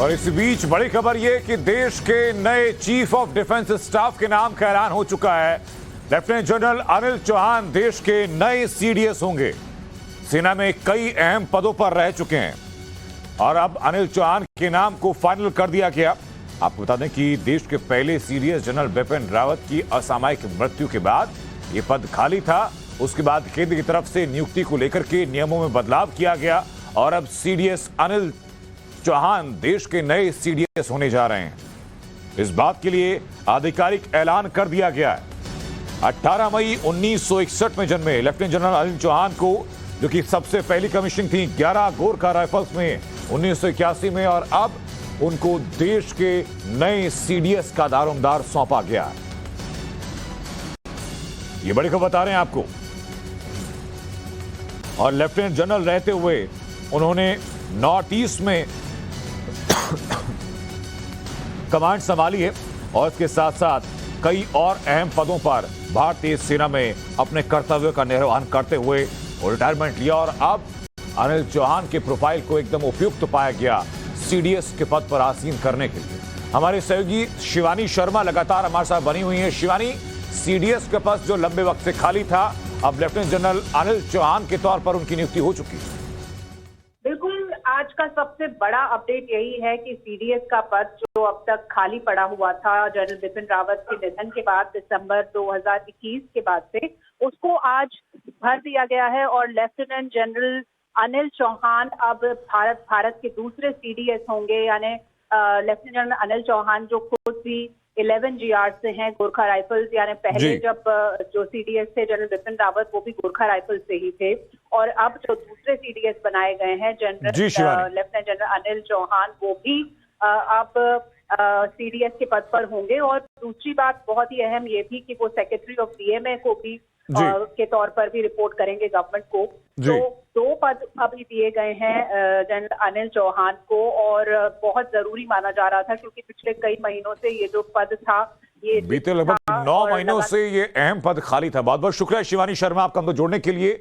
और इस बीच बड़ी खबर यह कि देश के नए चीफ ऑफ डिफेंस स्टाफ के नाम का ऐलान हो चुका है। लेफ्टिनेंट जनरल अनिल चौहान देश के नए सीडीएस होंगे। सेना में कई अहम पदों पर रह चुके हैं और अब अनिल चौहान के नाम को फाइनल कर दिया गया। आपको बता दें कि देश के पहले सीडीएस जनरल बिपिन रावत की असामयिक मृत्यु के बाद यह पद खाली था। उसके बाद केंद्र की तरफ से नियुक्ति को लेकर के नियमों में बदलाव किया गया और अब सीडीएस अनिल चौहान देश के नए सीडीएस होने जा रहे हैं। इस बात के लिए आधिकारिक ऐलान कर दिया गया है। 18 मई 1961 में जन्मे लेफ्टिनेंट जनरल अनिल चौहान को, जो कि सबसे पहली कमीशन थी 11 गोरखा राइफल्स में 1981 में, और अब उनको देश के नए सीडीएस का दारोमदार सौंपा गया। ये बड़ी खबर बता रहे हैं आपको। और लेफ्टिनेंट जनरल रहते हुए उन्होंने नॉर्थ ईस्ट में कमांड संभाली है और इसके साथ साथ कई और अहम पदों पर भारतीय सेना में अपने कर्तव्यों का निर्वहन करते हुए रिटायरमेंट लिया। और अब अनिल चौहान के प्रोफाइल को एकदम उपयुक्त पाया गया सीडीएस के पद पर आसीन करने के लिए। हमारे सहयोगी शिवानी शर्मा लगातार हमारे साथ बनी हुई है। शिवानी, सीडीएस के पद जो लंबे वक्त से खाली था, अब लेफ्टिनेंट जनरल अनिल चौहान के तौर पर उनकी नियुक्ति हो चुकी है। बिल्कुल, आज का सबसे बड़ा अपडेट यही है कि सीडीएस का पद जो अब तक खाली पड़ा हुआ था जनरल बिपिन रावत के निधन के बाद दिसंबर 2021 के बाद से, उसको आज भर दिया गया है और लेफ्टिनेंट जनरल अनिल चौहान अब भारत के दूसरे सीडीएस होंगे। यानी लेफ्टिनेंट जनरल अनिल चौहान जो खुद भी 11 GR से हैं, गोरखा राइफल्स, यानी पहले जब जो सीडीएस थे जनरल बिपिन रावत वो भी गोरखा राइफल्स से ही थे, और अब जो दूसरे सीडीएस बनाए गए हैं general lieutenant general Anil Chauhan, वो भी अब सीडीएस के पद पर होंगे। और दूसरी बात बहुत ही अहम ये थी कि वो सेक्रेटरी ऑफ डीएमए को भी के तौर पर भी रिपोर्ट करेंगे गवर्नमेंट को। तो 2 पद अभी दिए गए हैं जनरल अनिल चौहान को, और बहुत जरूरी माना जा रहा था क्योंकि पिछले कई महीनों से ये जो पद था, ये बीते लगभग 9 महीनों से ये अहम पद खाली था। बहुत बहुत शुक्रिया शिवानी शर्मा आपका हमको जोड़ने के लिए।